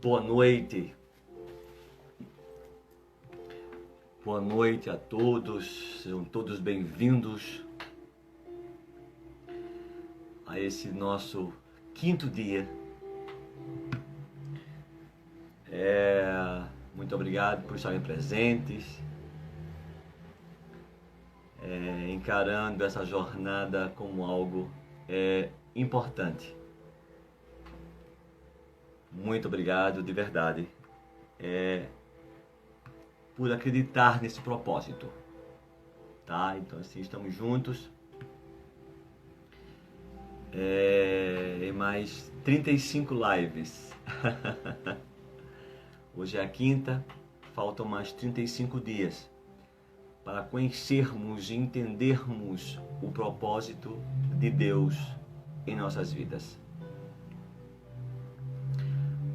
Boa noite. Boa noite a todos. Sejam todos bem-vindos a esse nosso quinto dia. Muito obrigado por estarem presentes, encarando essa jornada como algo importante. Muito obrigado de verdade por acreditar nesse propósito, tá? Então assim, estamos juntos em mais 35 lives. Hoje é a quinta, faltam mais 35 dias para conhecermos e entendermos o propósito de Deus em nossas vidas.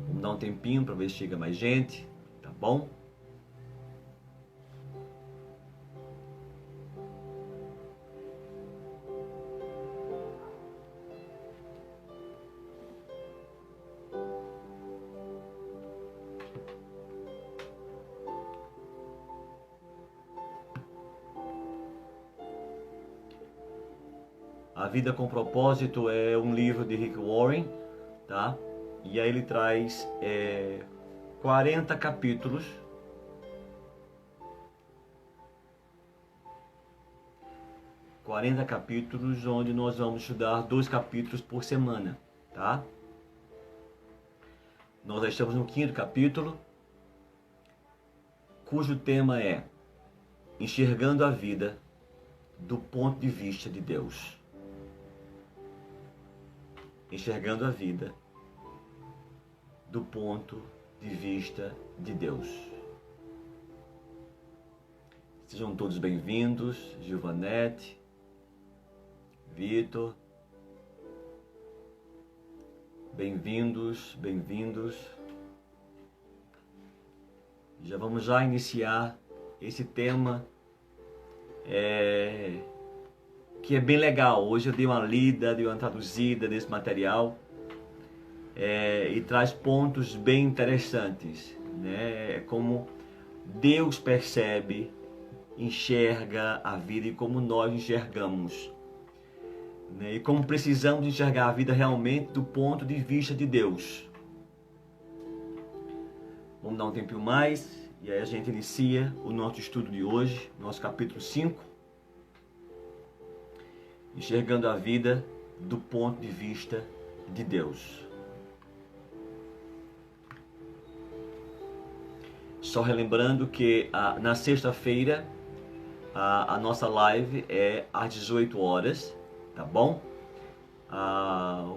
Vamos dar um tempinho para ver se chega mais gente, tá bom? A Vida com Propósito é um livro de Rick Warren, tá? E aí ele traz 40 capítulos. 40 capítulos onde nós vamos estudar 2 capítulos por semana, tá? Nós já estamos no 5º capítulo, cujo tema é Enxergando a Vida do Ponto de Vista de Deus. Enxergando a vida do ponto de vista de Deus. Sejam todos bem-vindos, Gilvanete, Vitor. Bem-vindos, bem-vindos. Já vamos já iniciar esse tema que é bem legal. Hoje eu dei uma lida, dei uma traduzida nesse material e traz pontos bem interessantes, né? Como Deus percebe, enxerga a vida e como nós enxergamos, né? E como precisamos enxergar a vida realmente do ponto de vista de Deus. Vamos dar um tempinho mais e aí a gente inicia o nosso estudo de hoje, nosso capítulo 5. Enxergando a vida do ponto de vista de Deus. Só relembrando que na sexta-feira a nossa live é às 18 horas, tá bom?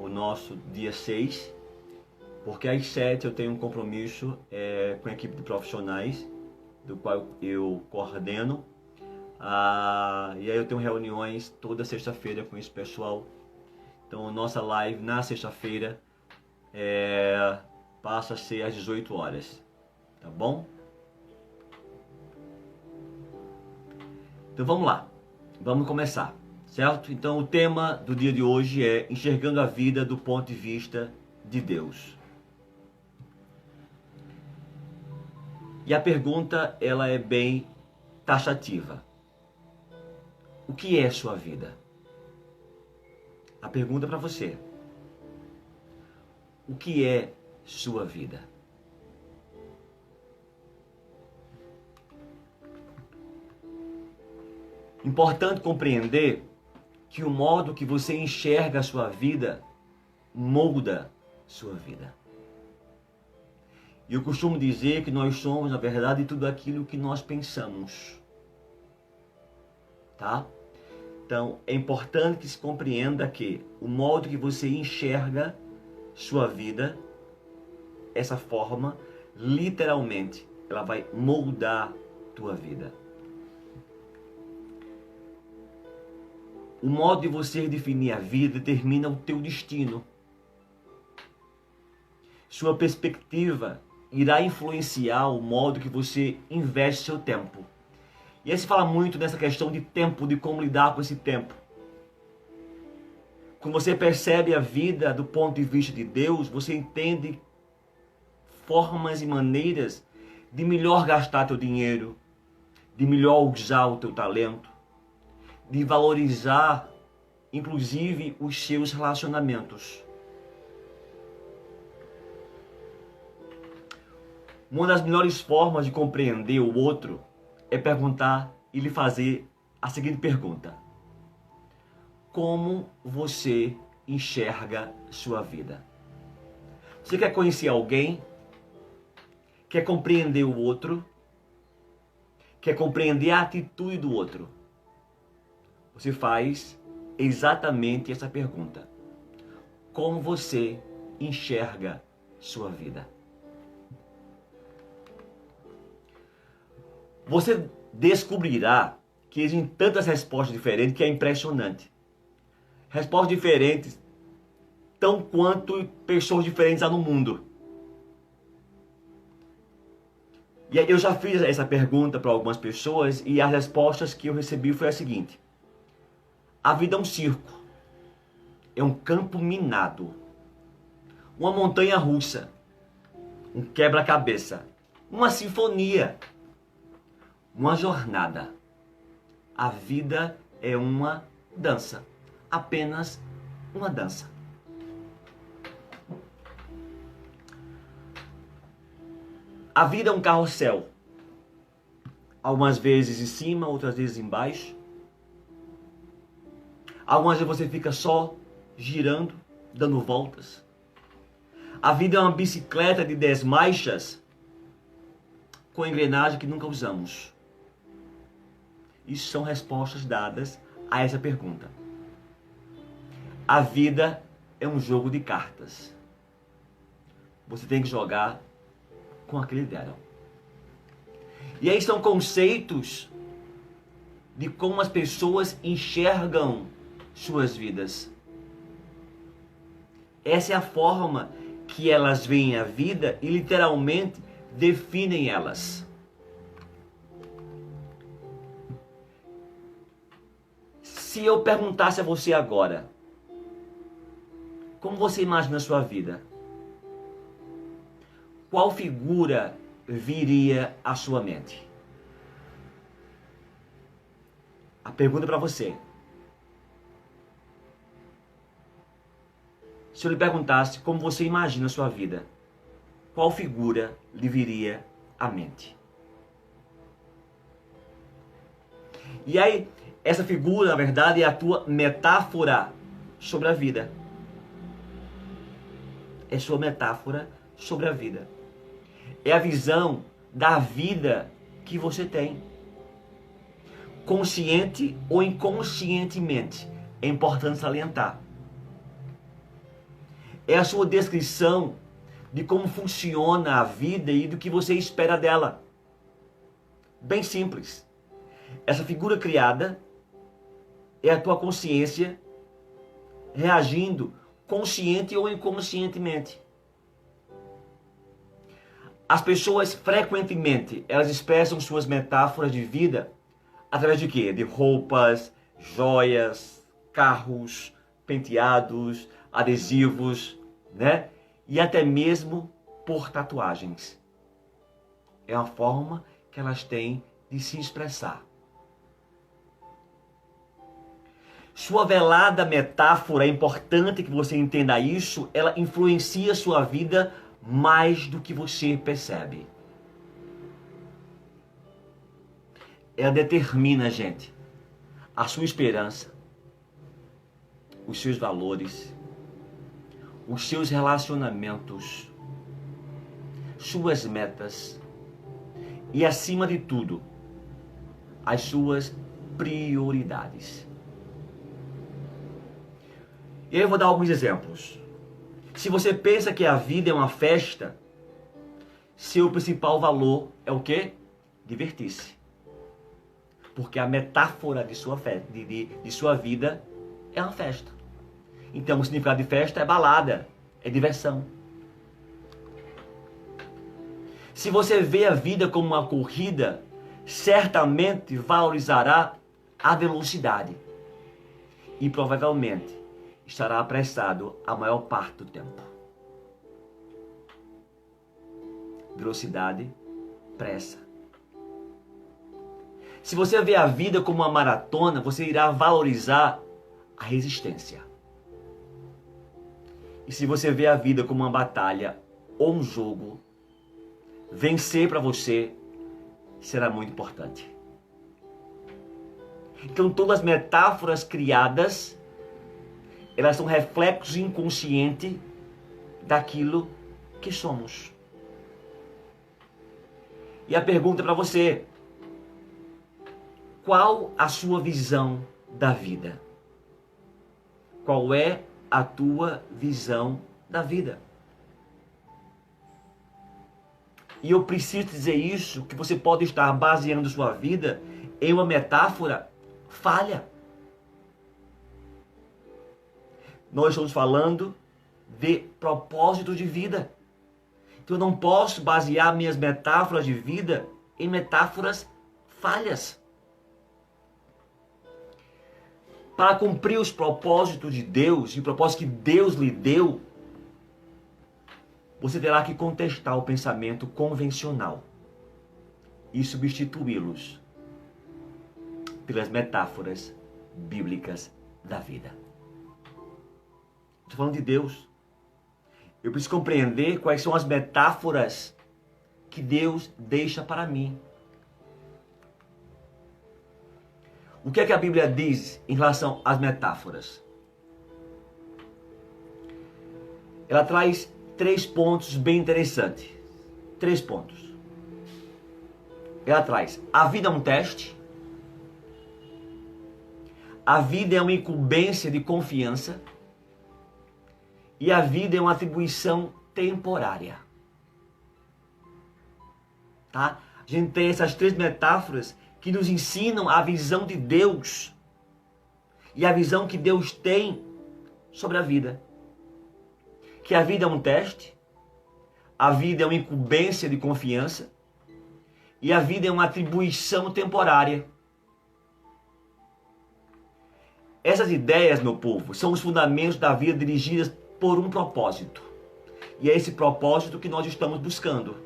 O nosso dia 6, porque às 7 eu tenho um compromisso com a equipe de profissionais, do qual eu coordeno. E aí eu tenho reuniões toda sexta-feira com esse pessoal. Então a nossa live na sexta-feira passa a ser às 18 horas, tá bom? Então vamos lá, vamos começar, certo? Então o tema do dia de hoje é Enxergando a Vida do Ponto de Vista de Deus. E a pergunta, ela é bem taxativa. O que é sua vida? A pergunta para você. O que é sua vida? Importante compreender que o modo que você enxerga a sua vida molda sua vida. E eu costumo dizer que nós somos, na verdade, tudo aquilo que nós pensamos. Tá? Então, é importante que se compreenda que o modo que você enxerga sua vida, essa forma, literalmente, ela vai moldar tua vida. O modo de você definir a vida determina o teu destino. Sua perspectiva irá influenciar o modo que você investe seu tempo. E aí se fala muito nessa questão de tempo, de como lidar com esse tempo. Quando você percebe a vida do ponto de vista de Deus, você entende formas e maneiras de melhor gastar teu dinheiro, de melhor usar o teu talento, de valorizar, inclusive, os seus relacionamentos. Uma das melhores formas de compreender o outro é perguntar e lhe fazer a seguinte pergunta: como você enxerga sua vida? Você quer conhecer alguém? Quer compreender o outro? Quer compreender a atitude do outro? Você faz exatamente essa pergunta: como você enxerga sua vida? Você descobrirá que existem tantas respostas diferentes que é impressionante. Respostas diferentes, tão quanto pessoas diferentes há no mundo. E eu já fiz essa pergunta para algumas pessoas e as respostas que eu recebi foi a seguinte: a vida é um circo, é um campo minado, uma montanha russa, um quebra-cabeça, uma sinfonia, uma jornada. A vida é uma dança, apenas uma dança. A vida é um carrossel, algumas vezes em cima, outras vezes embaixo. Algumas vezes você fica só girando, dando voltas. A vida é uma bicicleta de 10 marchas com engrenagem que nunca usamos. Isso são respostas dadas a essa pergunta. A vida é um jogo de cartas. Você tem que jogar com aquele deram. E aí são conceitos de como as pessoas enxergam suas vidas. Essa é a forma que elas veem a vida e literalmente definem elas. Se eu perguntasse a você agora, como você imagina a sua vida? Qual figura viria à sua mente? A pergunta é para você. Se eu lhe perguntasse como você imagina a sua vida, qual figura lhe viria à mente? E aí, essa figura, na verdade, é a tua metáfora sobre a vida. É sua metáfora sobre a vida. É a visão da vida que você tem. Consciente ou inconscientemente, é importante salientar. É a sua descrição de como funciona a vida e do que você espera dela. Bem simples. Essa figura criada é a tua consciência reagindo consciente ou inconscientemente. As pessoas frequentemente, elas expressam suas metáforas de vida através de quê? De roupas, joias, carros, penteados, adesivos, né? E até mesmo por tatuagens. É uma forma que elas têm de se expressar. Sua velada metáfora, é importante que você entenda isso, ela influencia sua vida mais do que você percebe. Ela determina, gente, a sua esperança, os seus valores, os seus relacionamentos, suas metas e, acima de tudo, as suas prioridades. E aí eu vou dar alguns exemplos. Se você pensa que a vida é uma festa, seu principal valor é o quê? Divertir-se. Porque a metáfora de sua vida é uma festa. Então o significado de festa é balada, é diversão. Se você vê a vida como uma corrida, certamente valorizará a velocidade. E provavelmente estará apressado a maior parte do tempo. velocidade, pressa. Se você vê a vida como uma maratona, você irá valorizar a resistência. E se você vê a vida como uma batalha ou um jogo, vencer para você será muito importante. Então todas as metáforas criadas, elas são reflexos inconscientes daquilo que somos. E a pergunta para você: qual a sua visão da vida? Qual é a tua visão da vida? E eu preciso dizer isso, que você pode estar baseando sua vida em uma metáfora falha. Nós estamos falando de propósito de vida. Então eu não posso basear minhas metáforas de vida em metáforas falhas. Para cumprir os propósitos de Deus, e o propósito que Deus lhe deu, você terá que contestar o pensamento convencional e substituí-los pelas metáforas bíblicas da vida. Estou falando de Deus. Eu preciso compreender quais são as metáforas que Deus deixa para mim. O que é que a Bíblia diz em relação às metáforas? Ela traz 3 pontos bem interessantes. 3 pontos. Ela traz: a vida é um teste. A vida é uma incumbência de confiança. E a vida é uma atribuição temporária. Tá? A gente tem essas 3 metáforas que nos ensinam a visão de Deus e a visão que Deus tem sobre a vida. Que a vida é um teste, a vida é uma incumbência de confiança e a vida é uma atribuição temporária. Essas ideias, meu povo, são os fundamentos da vida dirigidas por um propósito. E é esse propósito que nós estamos buscando.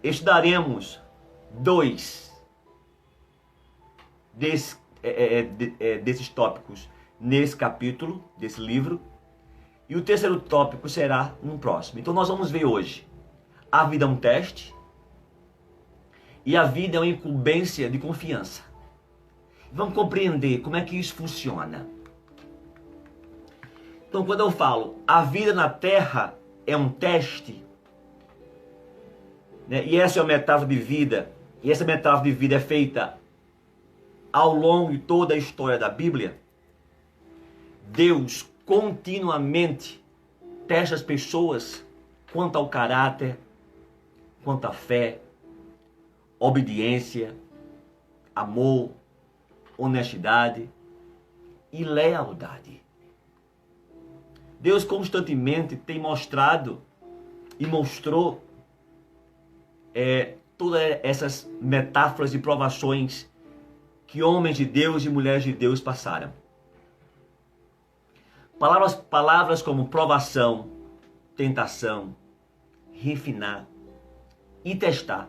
Estudaremos 2 desses tópicos nesse capítulo, desse livro. E o terceiro tópico será no próximo. Então nós vamos ver hoje: a vida é um teste e a vida é uma incumbência de confiança. Vamos compreender como é que isso funciona. Então, quando eu falo a vida na Terra é um teste, né, e essa é uma metáfora de vida, e essa metáfora de vida é feita ao longo de toda a história da Bíblia, Deus continuamente testa as pessoas quanto ao caráter, quanto à fé, obediência, amor, honestidade e lealdade. Deus constantemente tem mostrado e mostrou todas essas metáforas e provações que homens de Deus e mulheres de Deus passaram. Palavras como provação, tentação, refinar e testar,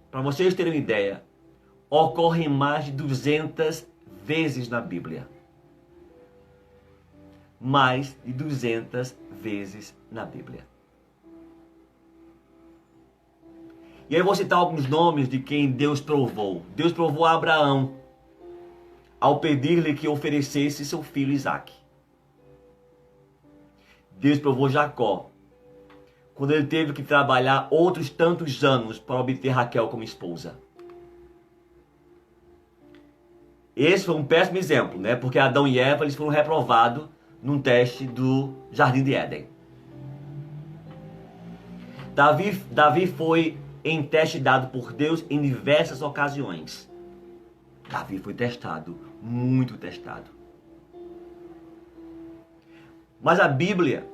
para vocês terem uma ideia, ocorrem mais de 200 vezes na Bíblia. Mais de 200 vezes na Bíblia. E aí eu vou citar alguns nomes de quem Deus provou. Deus provou a Abraão ao pedir-lhe que oferecesse seu filho Isaque. Deus provou Jacó quando ele teve que trabalhar outros tantos anos para obter Raquel como esposa. Esse foi um péssimo exemplo, né? Porque Adão e Eva eles foram reprovados num teste do Jardim de Éden. Davi foi em teste dado por Deus em diversas ocasiões. Davi foi testado, muito testado. Mas a Bíblia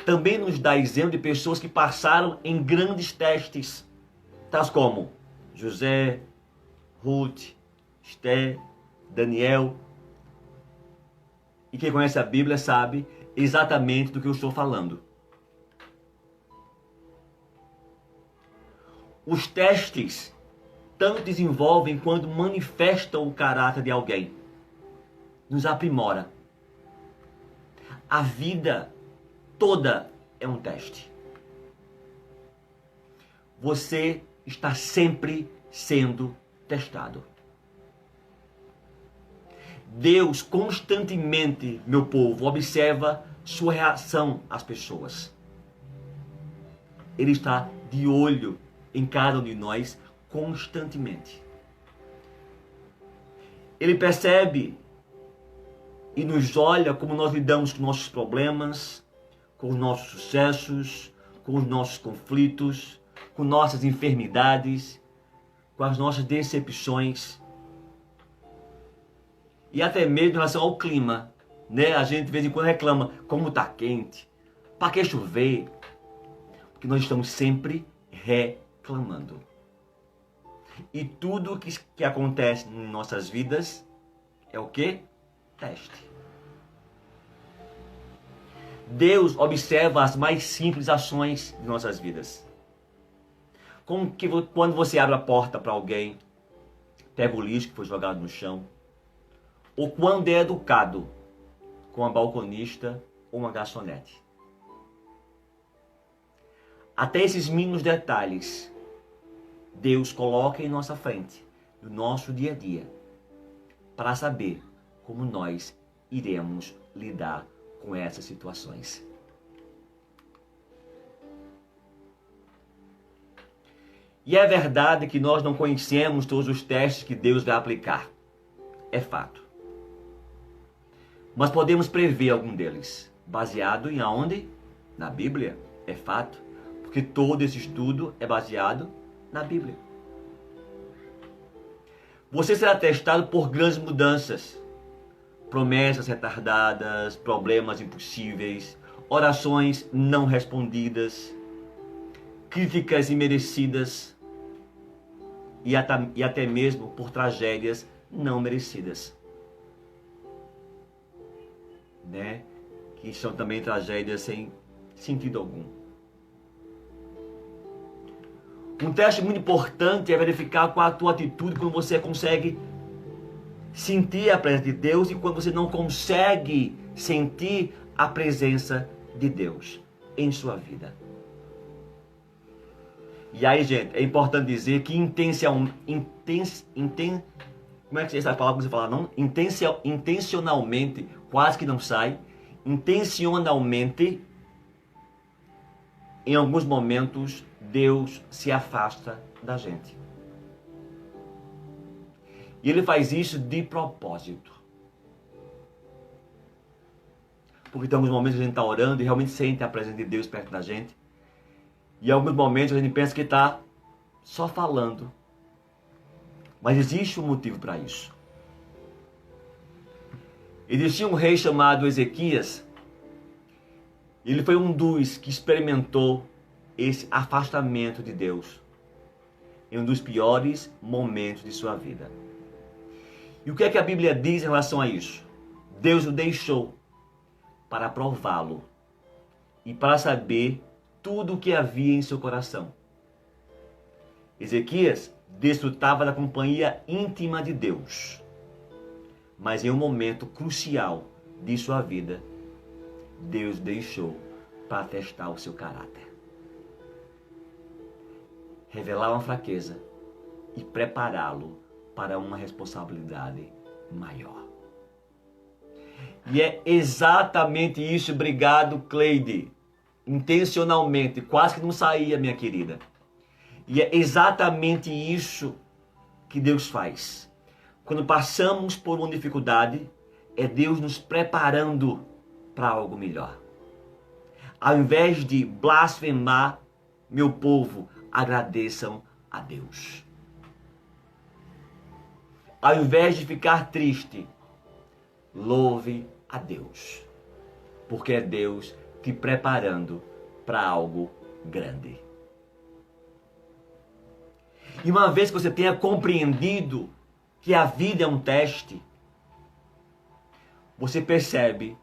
também nos dá exemplo de pessoas que passaram em grandes testes, tais como José, Ruth, Esther, Daniel. E quem conhece a Bíblia sabe exatamente do que eu estou falando. Os testes tanto desenvolvem quanto manifestam o caráter de alguém. Nos aprimora. A vida toda é um teste. Você está sempre sendo testado. Deus constantemente, meu povo, observa sua reação às pessoas. Ele está de olho em cada um de nós constantemente. Ele percebe e nos olha como nós lidamos com nossos problemas, com os nossos sucessos, com os nossos conflitos, com nossas enfermidades, com as nossas decepções e até mesmo em relação ao clima, né? A gente de vez em quando reclama como está quente, para que chover? Porque nós estamos sempre reclamando. E tudo que acontece em nossas vidas é o quê? Teste. Deus observa as mais simples ações de nossas vidas. Como que quando você abre a porta para alguém, pega o lixo que foi jogado no chão, ou quando é educado com uma balconista ou uma garçonete. Até esses mínimos detalhes, Deus coloca em nossa frente, no nosso dia a dia, para saber como nós iremos lidar com essas situações. E é verdade que nós não conhecemos todos os testes que Deus vai aplicar. É fato. Mas podemos prever algum deles. Baseado em aonde? Na Bíblia. É fato. Porque todo esse estudo é baseado na Bíblia. Você será testado por grandes mudanças. Promessas retardadas, problemas impossíveis, orações não respondidas, críticas imerecidas e até mesmo por tragédias não merecidas. Né? Que são também tragédias sem sentido algum. Um teste muito importante é verificar qual a tua atitude quando você consegue sentir a presença de Deus e quando você não consegue sentir a presença de Deus em sua vida. E aí, gente, é importante dizer que como é que essa palavra que você fala? Não? Intencionalmente, quase que não sai. Intencionalmente, em alguns momentos, Deus se afasta da gente. E Ele faz isso de propósito. Porque tem alguns momentos que a gente está orando e realmente sente a presença de Deus perto da gente. E em alguns momentos a gente pensa que está só falando. Mas existe um motivo para isso. Existia um rei chamado Ezequias. Ele foi um dos que experimentou esse afastamento de Deus em um dos piores momentos de sua vida. E o que é que a Bíblia diz em relação a isso? Deus o deixou para prová-lo e para saber tudo o que havia em seu coração. Ezequias desfrutava da companhia íntima de Deus, mas em um momento crucial de sua vida, Deus deixou para testar o seu caráter, revelar uma fraqueza e prepará-lo para uma responsabilidade maior. E é exatamente isso, obrigado, Cleide. Intencionalmente, quase que não saía, minha querida. E é exatamente isso que Deus faz. Quando passamos por uma dificuldade, é Deus nos preparando para algo melhor. Ao invés de blasfemar, meu povo, agradeçam a Deus. Ao invés de ficar triste, louve a Deus. Porque é Deus te preparando para algo grande. E uma vez que você tenha compreendido que a vida é um teste, você percebe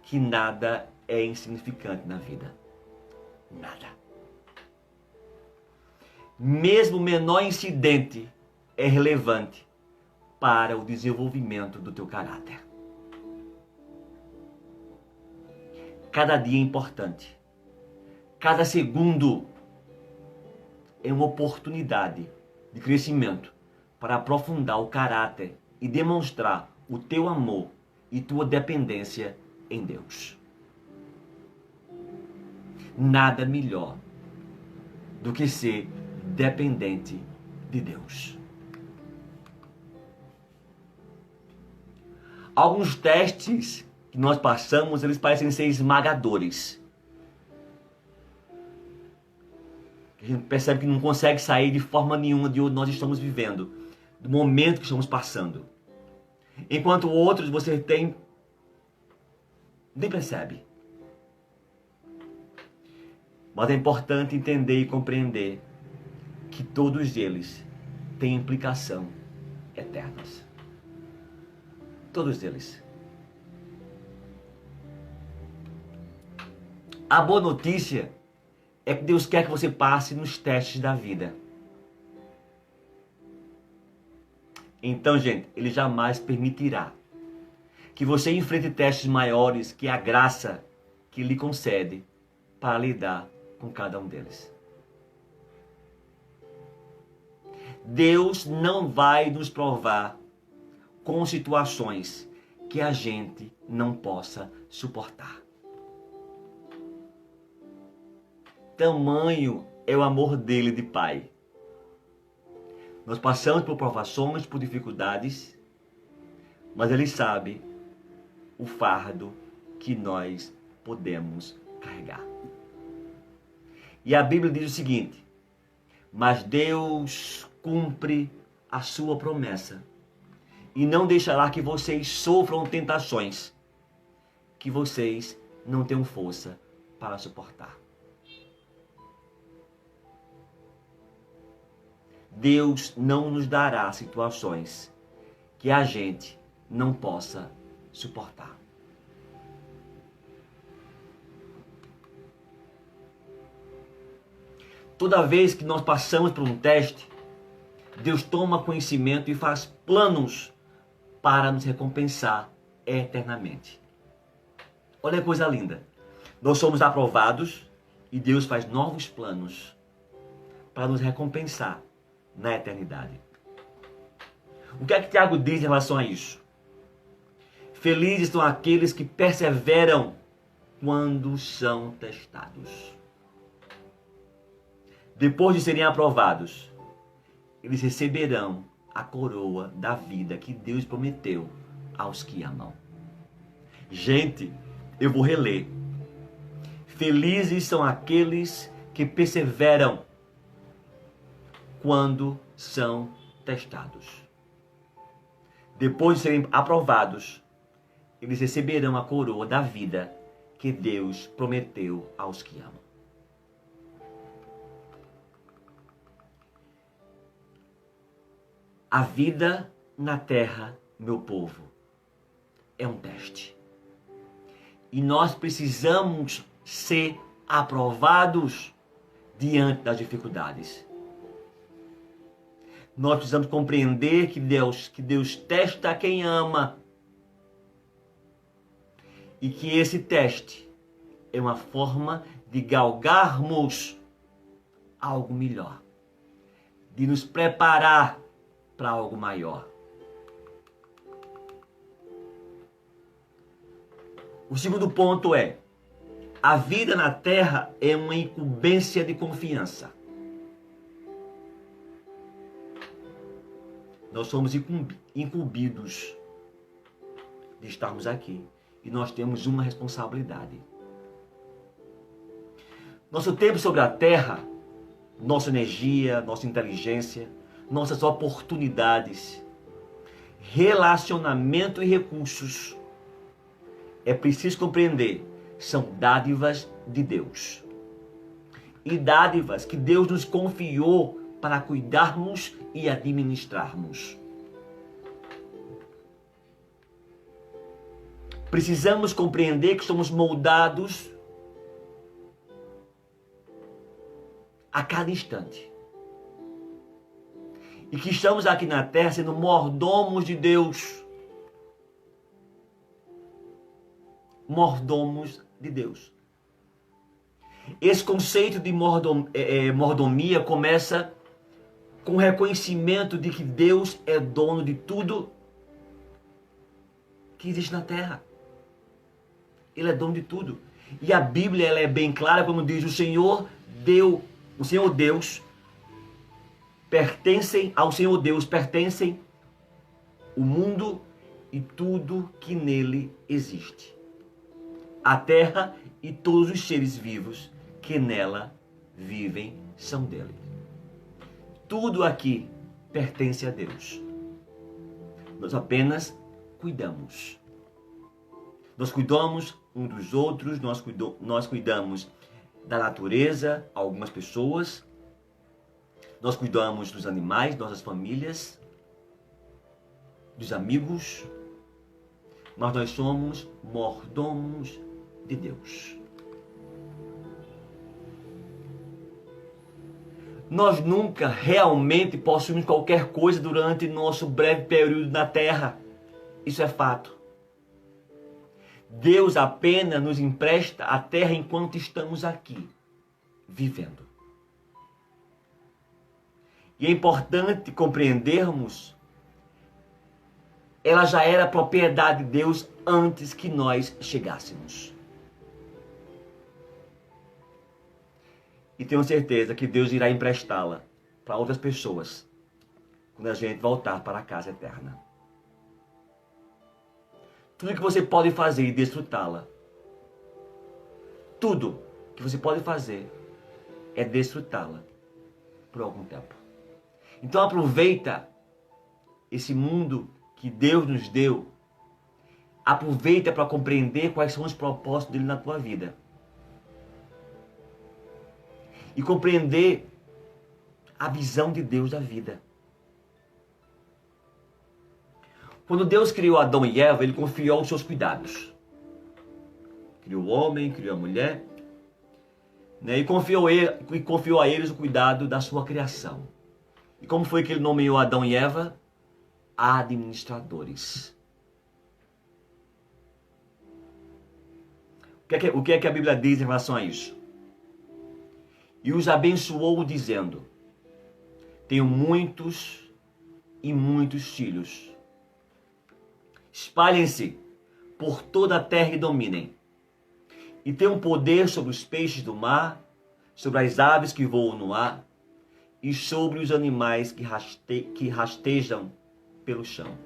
que nada é insignificante na vida. Nada. mesmo o menor incidente é relevante para o desenvolvimento do teu caráter. Cada dia é importante. Cada segundo é uma oportunidade de crescimento para aprofundar o caráter e demonstrar o teu amor e tua dependência em Deus. Nada melhor do que ser dependente de Deus. Alguns testes que nós passamos, eles parecem ser esmagadores. A gente percebe que não consegue sair de forma nenhuma de onde nós estamos vivendo, do momento que estamos passando. Enquanto outros você nem percebe. Mas é importante entender e compreender que todos eles têm implicação eternas. Todos eles. A boa notícia é que Deus quer que você passe nos testes da vida. Então, gente, Ele jamais permitirá que você enfrente testes maiores que a graça que lhe concede para lidar com cada um deles. Deus não vai nos provar com situações que a gente não possa suportar. Tamanho é o amor dele de Pai. Nós passamos por provações, por dificuldades, mas Ele sabe o fardo que nós podemos carregar. E a Bíblia diz o seguinte: mas Deus cumpre a sua promessa e não deixará que vocês sofram tentações que vocês não tenham força para suportar. Deus não nos dará situações que a gente não possa suportar. Toda vez que nós passamos por um teste, Deus toma conhecimento e faz planos para nos recompensar eternamente. Olha que coisa linda. Nós somos aprovados e Deus faz novos planos para nos recompensar na eternidade. O que é que Tiago diz em relação a isso? Felizes são aqueles que perseveram quando são testados. Depois de serem aprovados, eles receberão a coroa da vida que Deus prometeu aos que amam. Gente, eu vou reler. Felizes são aqueles que perseveram quando são testados. Depois de serem aprovados, eles receberão a coroa da vida que Deus prometeu aos que amam. A vida na terra, meu povo, é um teste. E nós precisamos ser aprovados diante das dificuldades. Nós precisamos compreender que Deus testa quem ama. E que esse teste é uma forma de galgarmos algo melhor. De nos preparar para algo maior. O segundo ponto é: a vida na terra é uma incumbência de confiança. Nós somos incumbidos de estarmos aqui e nós temos uma responsabilidade. Nosso tempo sobre a terra, nossa energia, nossa inteligência, nossas oportunidades, relacionamento e recursos, é preciso compreender, são dádivas de Deus. E dádivas que Deus nos confiou para cuidarmos e administrarmos. Precisamos compreender que somos moldados a cada instante. E que estamos aqui na terra sendo mordomos de Deus. Mordomos de Deus. Esse conceito de mordomia começa com o reconhecimento de que Deus é dono de tudo que existe na terra. Ele é dono de tudo. E a Bíblia ela é bem clara quando diz: o Senhor Deus ao Senhor Deus pertencem o mundo e tudo que nele existe. A terra e todos os seres vivos que nela vivem são dele. Tudo aqui pertence a Deus. Nós apenas cuidamos. Nós cuidamos uns dos outros, nós cuidamos da natureza, algumas pessoas. Nós cuidamos dos animais, nossas famílias, dos amigos. Mas nós somos mordomos de Deus. Nós nunca realmente possuímos qualquer coisa durante nosso breve período na terra. Isso é fato. Deus apenas nos empresta a terra enquanto estamos aqui, vivendo. E é importante compreendermos, ela já era propriedade de Deus antes que nós chegássemos. E tenho certeza que Deus irá emprestá-la para outras pessoas quando a gente voltar para a casa eterna. Tudo que você pode fazer e desfrutá-la. Tudo que você pode fazer é desfrutá-la por algum tempo. Então aproveita esse mundo que Deus nos deu. Aproveita para compreender quais são os propósitos dele na tua vida. E compreender a visão de Deus da vida. Quando Deus criou Adão e Eva, ele confiou os seus cuidados. Criou o homem, criou a mulher, né? E confiou a eles o cuidado da sua criação. E como foi que ele nomeou Adão e Eva? Administradores. O que é que a Bíblia diz em relação a isso? E os abençoou dizendo: tenho muitos e muitos filhos. Espalhem-se por toda a terra e dominem. E tenham poder sobre os peixes do mar, sobre as aves que voam no ar e sobre os animais que rastejam pelo chão.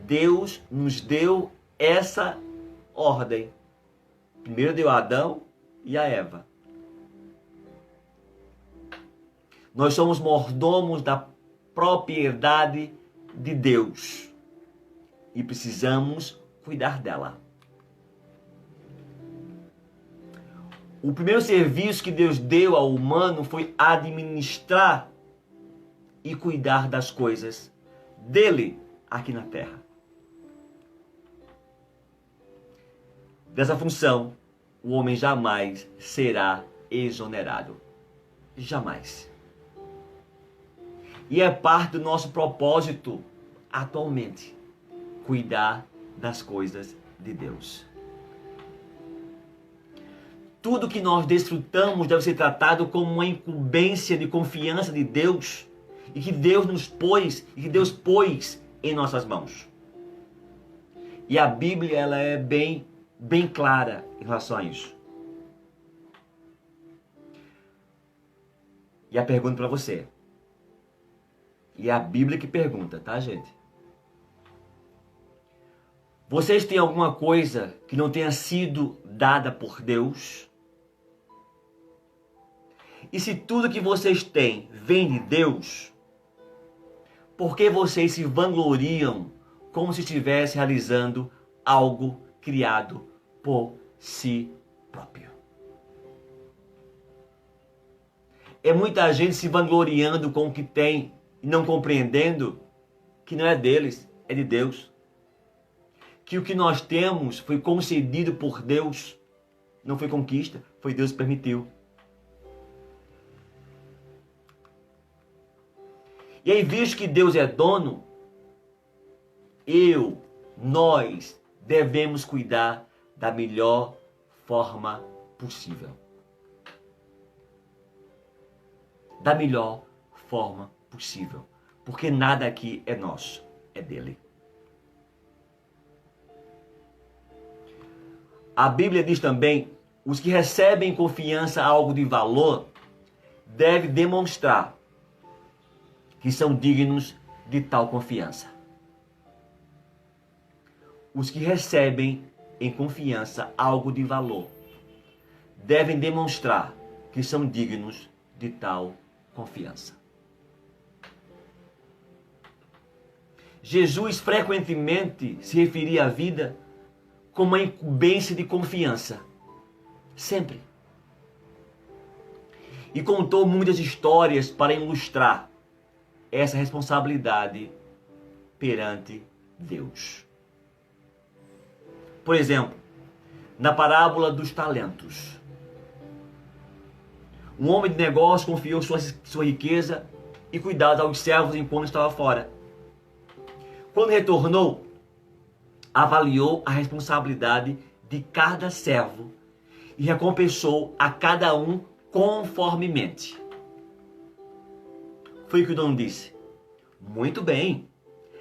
Deus nos deu essa ordem. Primeiro deu a Adão e a Eva. Nós somos mordomos da propriedade de Deus e precisamos cuidar dela. O primeiro serviço que Deus deu ao humano foi administrar e cuidar das coisas dele aqui na terra. Dessa função, o homem jamais será exonerado. Jamais. E é parte do nosso propósito atualmente, cuidar das coisas de Deus. Tudo que nós desfrutamos deve ser tratado como uma incumbência de confiança de Deus e que Deus nos pôs e que Deus pôs em nossas mãos. E a Bíblia ela é bem clara em relação a isso. E a pergunta para você. E é a Bíblia que pergunta, tá, gente? Vocês têm alguma coisa que não tenha sido dada por Deus? E se tudo que vocês têm vem de Deus, por que vocês se vangloriam como se estivesse realizando algo criado por si próprio? É muita gente se vangloriando com o que tem e não compreendendo que não é deles, é de Deus. Que o que nós temos foi concedido por Deus, não foi conquista, foi Deus que permitiu. E aí, visto que Deus é dono, nós devemos cuidar da melhor forma possível. Da melhor forma possível. Porque nada aqui é nosso, é dele. A Bíblia diz também, os que recebem em confiança algo de valor devem demonstrar que são dignos de tal confiança. Os que recebem em confiança algo de valor devem demonstrar que são dignos de tal confiança. Jesus frequentemente se referia à vida como uma incumbência de confiança. Sempre. E contou muitas histórias para ilustrar essa responsabilidade perante Deus. Por exemplo, na parábola dos talentos. Um homem de negócio confiou sua riqueza e cuidado aos servos enquanto estava fora. Quando retornou, avaliou a responsabilidade de cada servo e recompensou a cada um conformemente. Foi o que o dono disse. Muito bem,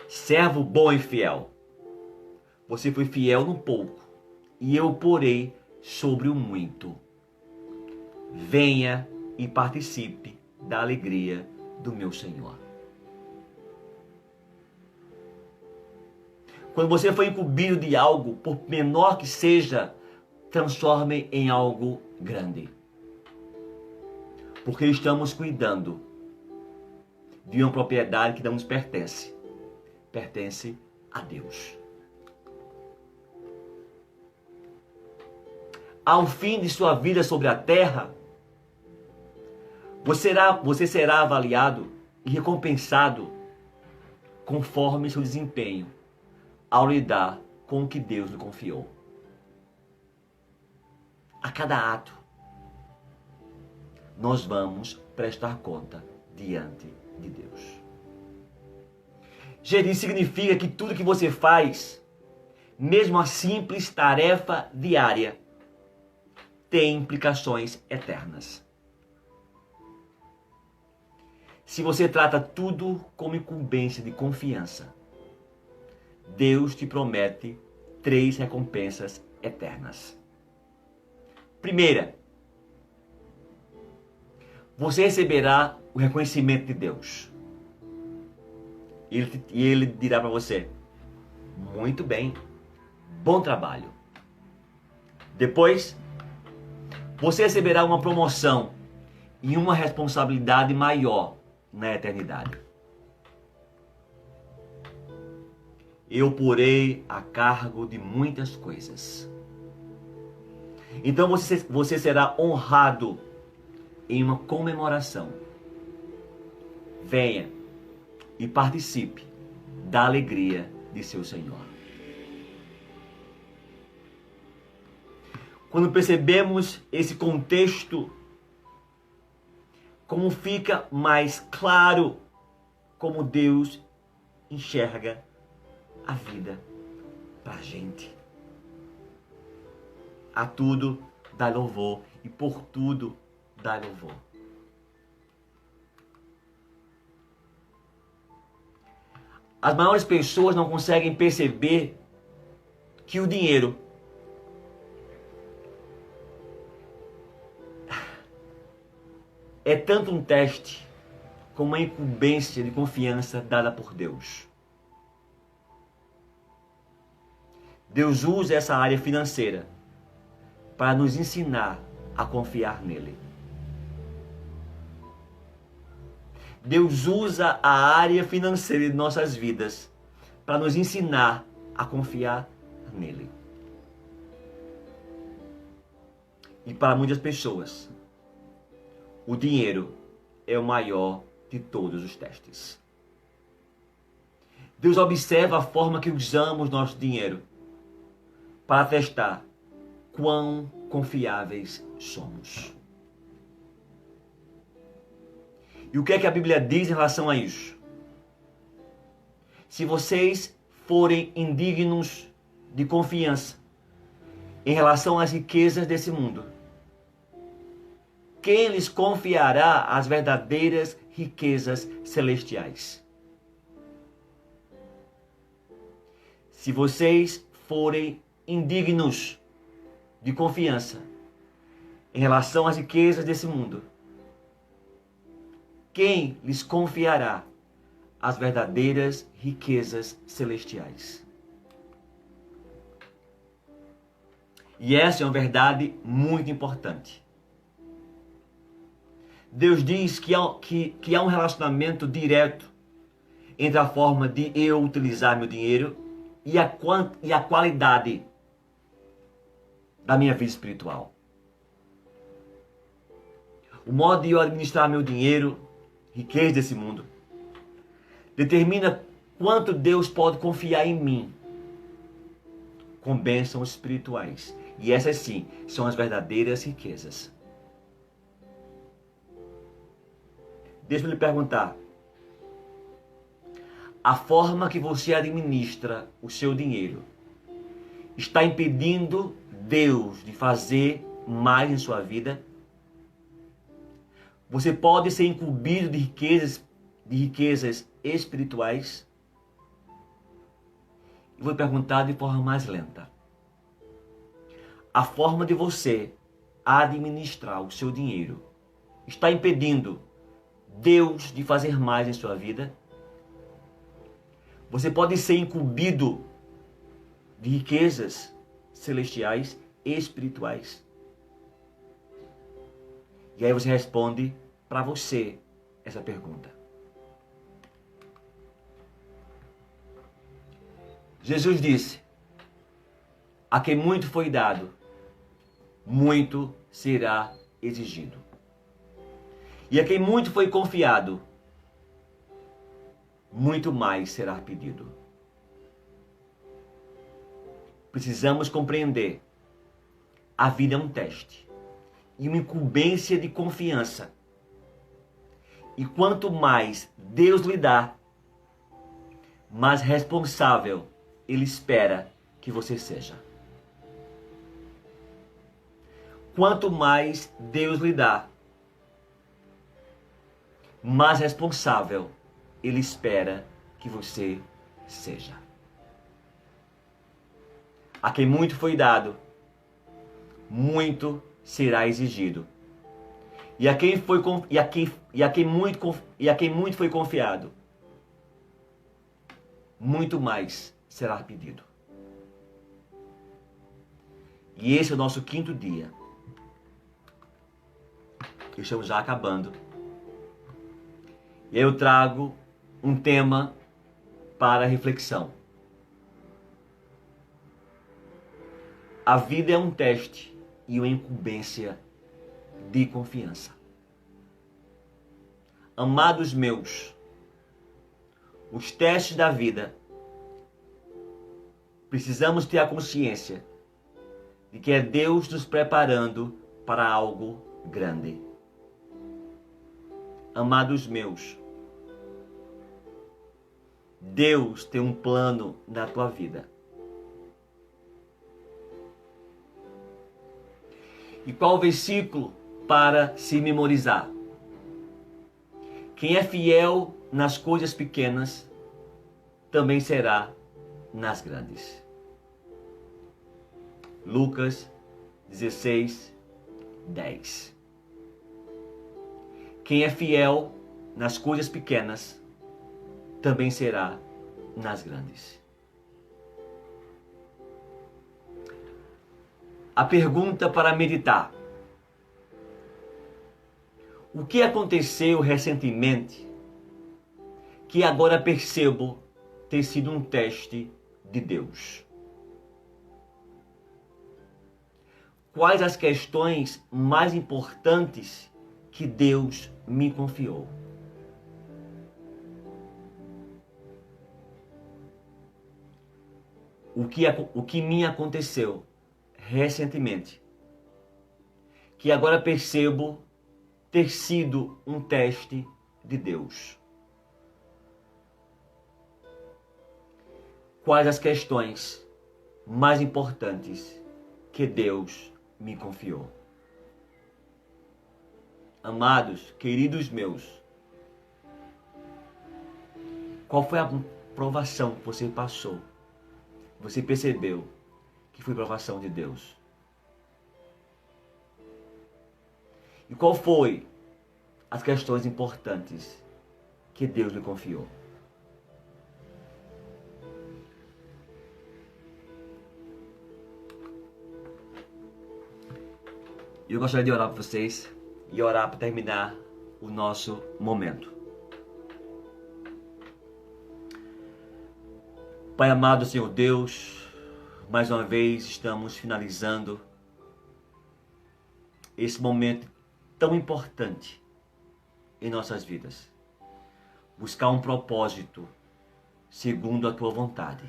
servo bom e fiel. Você foi fiel no pouco, e eu porei sobre o muito. Venha e participe da alegria do meu Senhor. Quando você foi incumbido de algo, por menor que seja, transforme em algo grande. Porque estamos cuidando de uma propriedade que não nos pertence. Pertence a Deus. Ao fim de sua vida sobre a terra, você será avaliado e recompensado conforme seu desempenho ao lidar com o que Deus lhe confiou. A cada ato, nós vamos prestar conta diante de Deus. Gerir significa que tudo que você faz, mesmo a simples tarefa diária, tem implicações eternas. Se você trata tudo como incumbência de confiança, Deus te promete 3 recompensas eternas. Primeira, você receberá o reconhecimento de Deus. E Ele dirá para você, muito bem, bom trabalho. Depois, você receberá uma promoção e uma responsabilidade maior na eternidade. Eu porei a cargo de muitas coisas. Então você será honrado em uma comemoração. Venha e participe da alegria de seu Senhor. Quando percebemos esse contexto, como fica mais claro como Deus enxerga a vida para a gente. A tudo dá louvor e por tudo dá louvor. As maiores pessoas não conseguem perceber que o dinheiro é tanto um teste como uma incumbência de confiança dada por Deus. Deus usa essa área financeira para nos ensinar a confiar nele. Deus usa a área financeira de nossas vidas para nos ensinar a confiar nele. E para muitas pessoas, o dinheiro é o maior de todos os testes. Deus observa a forma que usamos nosso dinheiro para testar quão confiáveis somos. E o que é que a Bíblia diz em relação a isso? se vocês forem indignos de confiança em relação às riquezas desse mundo, quem lhes confiará as verdadeiras riquezas celestiais? Se vocês forem indignos de confiança em relação às riquezas desse mundo, quem lhes confiará as verdadeiras riquezas celestiais? E essa é uma verdade muito importante. Deus diz que há um relacionamento direto entre a forma de eu utilizar meu dinheiro e a qualidade da minha vida espiritual. O modo de eu administrar meu dinheiro, riqueza desse mundo, determina quanto Deus pode confiar em mim com bênçãos espirituais. E essas sim são as verdadeiras riquezas. Deixa eu lhe perguntar. A forma que você administra o seu dinheiro está impedindo Deus de fazer mais em sua vida? Você pode ser incumbido de riquezas espirituais? E vou perguntar de forma mais lenta. A forma de você administrar o seu dinheiro está impedindo Deus de fazer mais em sua vida? Você pode ser incumbido de riquezas celestiais e espirituais? E aí você responde para você essa pergunta. Jesus disse: a quem muito foi dado, muito será exigido. E a quem muito foi confiado, muito mais será pedido. Precisamos compreender. A vida é um teste e uma incumbência de confiança. E quanto mais Deus lhe dá, mais responsável Ele espera que você seja. Quanto mais Deus lhe dá, mais responsável Ele espera que você seja. A quem muito foi dado, muito será exigido. E a quem muito foi confiado, muito mais será pedido. E esse é o nosso quinto dia. Estamos já acabando. E eu trago um tema para reflexão. A vida é um teste e uma incumbência de confiança. Amados meus, os testes da vida, precisamos ter a consciência de que é Deus nos preparando para algo grande. Amados meus, Deus tem um plano na tua vida. E qual o versículo para se memorizar? Quem é fiel nas coisas pequenas, também será nas grandes. Lucas 16, 10. Quem é fiel nas coisas pequenas, também será nas grandes. A pergunta para meditar: o que aconteceu recentemente que agora percebo ter sido um teste de Deus? Quais as questões mais importantes que Deus me confiou? O que me aconteceu recentemente, que agora percebo ter sido um teste de Deus? quais as questões mais importantes que Deus me confiou. Amados, queridos meus, qual foi a provação que você passou? Você percebeu que foi provação de Deus? E qual foi as questões importantes que Deus lhe confiou? Eu gostaria de orar por vocês e orar para terminar o nosso momento. Pai amado, Senhor Deus, mais uma vez estamos finalizando esse momento tão importante em nossas vidas. Buscar um propósito segundo a Tua vontade.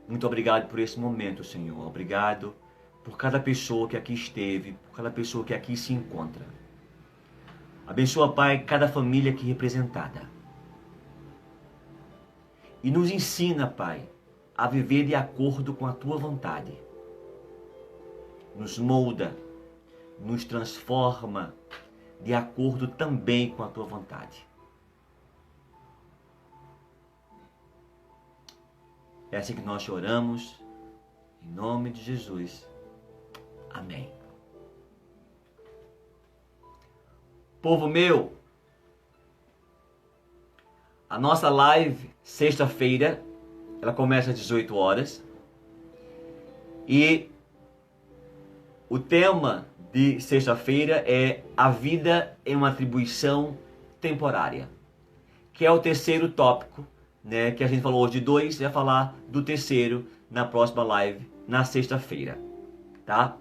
Muito obrigado por esse momento, Senhor. Obrigado por cada pessoa que aqui esteve, por cada pessoa que aqui se encontra. Abençoa, Pai, cada família aqui representada. E nos ensina, Pai, a viver de acordo com a Tua vontade. Nos molda, nos transforma de acordo também com a Tua vontade. É assim que nós choramos, em nome de Jesus. Amém. Povo meu, a nossa live, sexta-feira, ela começa às 18 horas. E o tema de sexta-feira é a vida em uma atribuição temporária, que é o terceiro tópico, né, que a gente falou hoje de 2, vai falar do terceiro na próxima live, na sexta-feira, tá?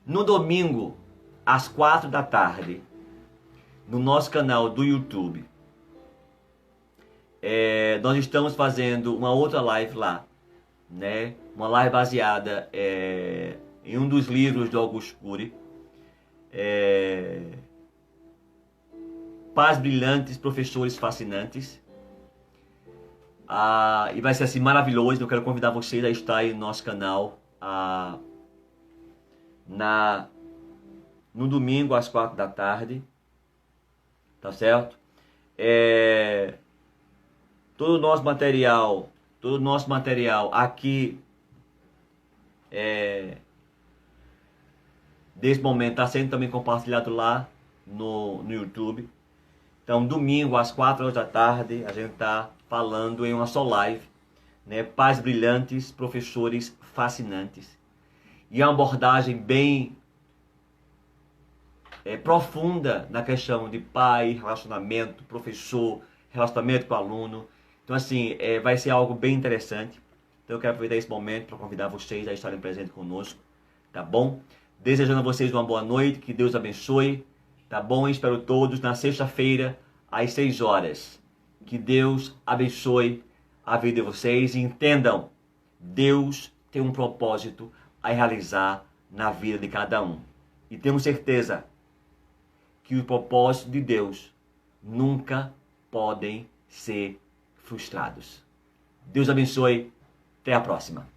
No domingo, às 4 da tarde, no nosso canal do YouTube, nós estamos fazendo uma outra live lá, né? Uma live baseada em um dos livros do Augusto Cury, Pais Brilhantes, Professores Fascinantes. E vai ser assim maravilhoso. Eu quero convidar vocês a estar aí no nosso canal no domingo às 4 da tarde, tá certo? Todo o nosso material aqui desse momento está sendo também compartilhado lá no YouTube. Então, domingo às 4 horas da tarde, a gente está falando em uma só live, né? Pais Brilhantes, Professores Fascinantes. E é uma abordagem bem profunda na questão de pai, relacionamento, professor, relacionamento com o aluno. Então, assim, vai ser algo bem interessante. Então, eu quero aproveitar esse momento para convidar vocês a estarem presentes conosco, tá bom? Desejando a vocês uma boa noite, que Deus abençoe, tá bom? E espero todos na sexta-feira, às 6 horas. Que Deus abençoe a vida de vocês e entendam, Deus tem um propósito a realizar na vida de cada um. E tenho certeza que os propósitos de Deus nunca podem ser frustrados. Deus abençoe. Até a próxima.